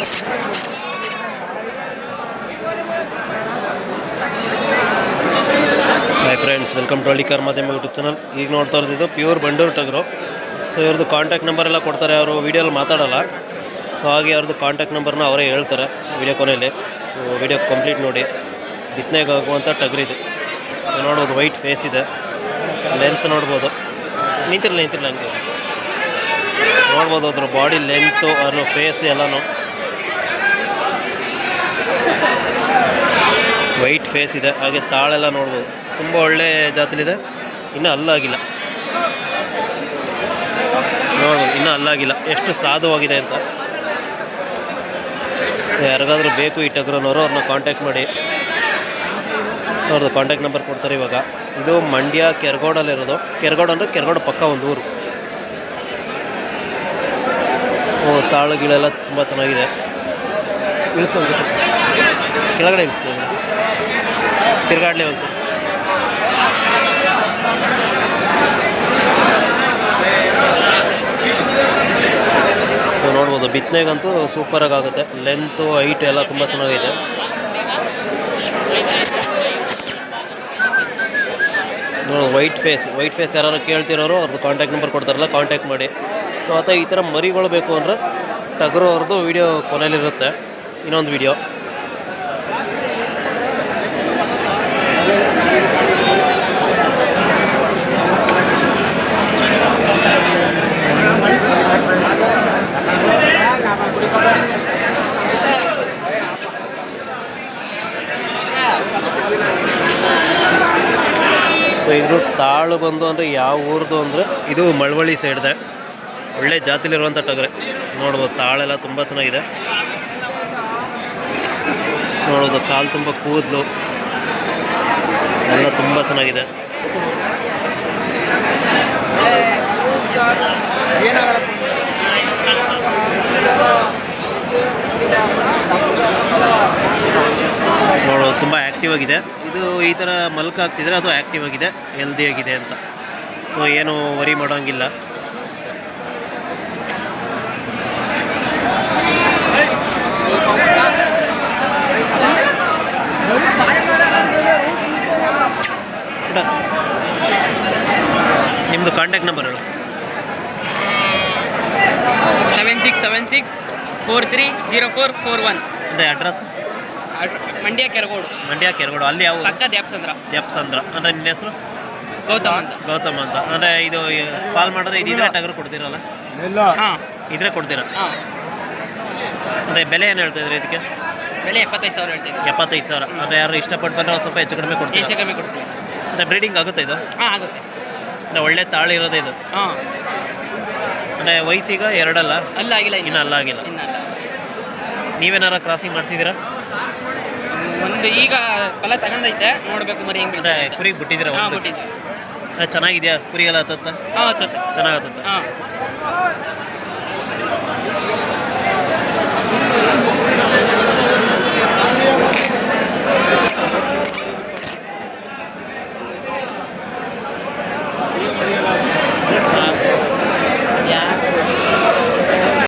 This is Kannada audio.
ಹಾಯ್ ಫ್ರೆಂಡ್ಸ್, ವೆಲ್ಕಮ್ ಟು ಹಳ್ಳಿ ಕಾರ್ ಮಾಧ್ಯಮ ಯೂಟ್ಯೂಬ್ ಚಾನಲ್. ಈಗ ನೋಡ್ತಾ ಇರೋದು ಪ್ಯೂರ್ ಬಂಡೂರು ಟಗರು. ಸೊ ಇವ್ರದ್ದು ಕಾಂಟ್ಯಾಕ್ಟ್ ನಂಬರ್ ಎಲ್ಲ ಕೊಡ್ತಾರೆ, ಅವರು ವೀಡಿಯೋಲ್ಲಿ ಮಾತಾಡೋಲ್ಲ. ಸೊ ಹಾಗೆ ಅವ್ರದ್ದು ಕಾಂಟ್ಯಾಕ್ಟ್ ನಂಬರ್ನ ಅವರೇ ಹೇಳ್ತಾರೆ ವೀಡಿಯೋ ಕೊನೆಯಲ್ಲಿ. ಸೊ ವೀಡಿಯೋ ಕಂಪ್ಲೀಟ್ ನೋಡಿ. ಬಿತ್ತನೆಗೆ ಆಗುವಂಥ ಟಗರಿದು. ಸೊ ನೋಡ್ಬೋದು, ವೈಟ್ ಫೇಸ್ ಇದೆ, ಲೆಂತ್ ನೋಡ್ಬೋದು. ನಿಂತಿರಲ್ಲ ಹಂಗೆ ನೋಡ್ಬೋದು ಅದ್ರ ಬಾಡಿ ಲೆಂತು, ಅದ್ರ ಫೇಸ್ ಎಲ್ಲನೂ ವೈಟ್ ಫೇಸ್ ಇದೆ. ಹಾಗೆ ತಾಳೆಲ್ಲ ನೋಡ್ಬೋದು, ತುಂಬ ಒಳ್ಳೆ ಜಾತಿಲಿದೆ. ಇನ್ನೂ ಅಲ್ಲಾಗಿಲ್ಲ ನೋಡ್ಬೋದು, ಇನ್ನೂ ಅಲ್ಲಾಗಿಲ್ಲ. ಎಷ್ಟು ಸಾಧುವಾಗಿದೆ ಅಂತ. ಸೊ ಯಾರಿಗಾದ್ರೂ ಬೇಕು ಈ ಟಗರನವರು, ಅವ್ರನ್ನ ಕಾಂಟ್ಯಾಕ್ಟ್ ಮಾಡಿ. ಅವ್ರದ್ದು ಕಾಂಟ್ಯಾಕ್ಟ್ ನಂಬರ್ ಕೊಡ್ತಾರೆ ಇವಾಗ. ಇದು ಮಂಡ್ಯ ಕೆರಗೋಡಲ್ಲಿರೋದು. ಕೆರಗೋಡು ಅಂದರೆ ಕೆರಗೋಡು ಪಕ್ಕ ಒಂದು ಊರು. ತಾಳು ಗಿಳೆಲ್ಲ ತುಂಬ ಚೆನ್ನಾಗಿದೆ. ಇಳಿಸೋದು ಸ್ವಲ್ಪ ಕೆಳಗಡೆ ಇಳಿಸ್ಬೋದು, ತಿರ್ಗಾಡಲಿ ಒಂದು. ಸೊ ನೋಡ್ಬೋದು, ಬಿತ್ತನೆಗಂತೂ ಸೂಪರಾಗಿ ಆಗುತ್ತೆ. ಲೆಂತು ಹೈಟ್ ಎಲ್ಲ ತುಂಬ ಚೆನ್ನಾಗಿದೆ. ನೋಡಿ, ವೈಟ್ ಫೇಸ್ ಯಾರು ಕೇಳ್ತಿರೋರು ಅವ್ರದ್ದು ಕಾಂಟ್ಯಾಕ್ಟ್ ನಂಬರ್ ಕೊಡ್ತಾರಲ್ಲ, ಕಾಂಟ್ಯಾಕ್ಟ್ ಮಾಡಿ. ಸೊ ಅಥವಾ ಈ ಥರ ಮರಿಗಳು ಬೇಕು ಅಂದರೆ ಟಗರು ಅವ್ರದ್ದು ವೀಡಿಯೋ ಕೊನೆಯಲ್ಲಿರುತ್ತೆ, ಇನ್ನೊಂದು ವೀಡಿಯೋ. ಸೊ ಇದ್ರ ತಾಳು ಬಂದು ಅಂದರೆ ಯಾವ ಊರದು ಅಂದರೆ ಇದು ಮಳವಳ್ಳಿ ಸೈಡ್ದೆ. ಒಳ್ಳೆ ಜಾತಿಲಿರುವಂಥ ಟಗರೆ. ನೋಡ್ಬೋದು, ತಾಳೆಲ್ಲ ತುಂಬ ಚೆನ್ನಾಗಿದೆ. ನೋಡೋದು, ಕಾಲು ತುಂಬ ಕೂದಲು ಎಲ್ಲ ತುಂಬ ಚೆನ್ನಾಗಿದೆ. ನೋಡೋದು ತುಂಬ ಆ್ಯಕ್ಟಿವ್ ಆಗಿದೆ. ಇದು ಈ ಥರ ಮಲ್ಕ ಆಗ್ತಿದ್ರೆ ಅದು ಆ್ಯಕ್ಟಿವ್ ಆಗಿದೆ, ಹೆಲ್ದಿ ಆಗಿದೆ ಅಂತ. ಸೊ ಏನು ವರಿ ಮಾಡೋಂಗಿಲ್ಲ. ನಿಮ್ಮದು ಕಾಂಟ್ಯಾಕ್ಟ್ ನಂಬರ್ ಹೇಳು. 7676430441. ಅಂದರೆ ಅಡ್ರೆಸ್ ಮಂಡ್ಯ ಕೆರಗೋಡು. ಅಲ್ಲಿ ಯಾವ ಪಕ್ಕ ದ್ಯಾಪ್ಸಂದ್ರ ಅಂದರೆ ನಿನ್ನ ಹೆಸರು? ಗೌತಮ್ ಅಂತ. ಅಂದರೆ ಇದು ಕಾಲ್ ಮಾಡಿದ್ರೆ ಇದ್ರೆ ಟಗರು ಕೊಡ್ತೀರಲ್ಲ? ಹಾಂ, ಇದ್ರೆ ಕೊಡ್ತೀರಾ? ಹಾಂ. ಅಂದರೆ ಬೆಲೆ ಏನು ಹೇಳ್ತಾ ಇದ್ರಿ ಇದಕ್ಕೆ? ಬೆಲೆ 75,000 ಹೇಳ್ತೀವಿ. 75,000. ಅಂದರೆ ಯಾರು ಇಷ್ಟಪಟ್ಟು ಬಂದರೆ ಒಂದು ಸ್ವಲ್ಪ ಹೆಚ್ಚು ಕಡಿಮೆ ಕೊಡ್ತೀವಿ. ಅಂದರೆ ಬ್ರೀಡಿಂಗ್ ಆಗುತ್ತೆ ಇದು? ಹಾಂ, ಆಗುತ್ತೆ. ಅಂದರೆ ಒಳ್ಳೆ ತಾಳು ಇರೋದೇ ಇದು? ಹಾಂ. ಅಂದರೆ ವಯಸ್ಸೀಗ 2 ಅಲ್ಲ? ಅಲ್ಲಾಗಿಲ್ಲ, ಇನ್ನೂ ಅಲ್ಲಾಗಿಲ್ಲ. ನೀವೇನಾರ ಕ್ರಾಸಿಂಗ್ ಮಾಡಿಸಿದ್ದೀರಾ? ಒಂದು ಈಗ ಫಲ ತಗೊಂಡೈತೆ, ನೋಡಬೇಕು ಮರಿ ಹೆಂಗೆ. ಅಂದರೆ ಕುರಿಗೆ ಬಿಟ್ಟಿದ್ದೀರಾ? ಹಾಂ, ಬಿಟ್ಟಿದ್ದೆ. ಚೆನ್ನಾಗಿದೆಯಾ ಕುರಿ ಎಲ್ಲ? ಹತ್ತತ್ತ? ಹಾಂ, ಹತ್ತತ್ತೆ. ಚೆನ್ನಾಗಿ ಹತ್ತತ್ತ? ಹಾಂ.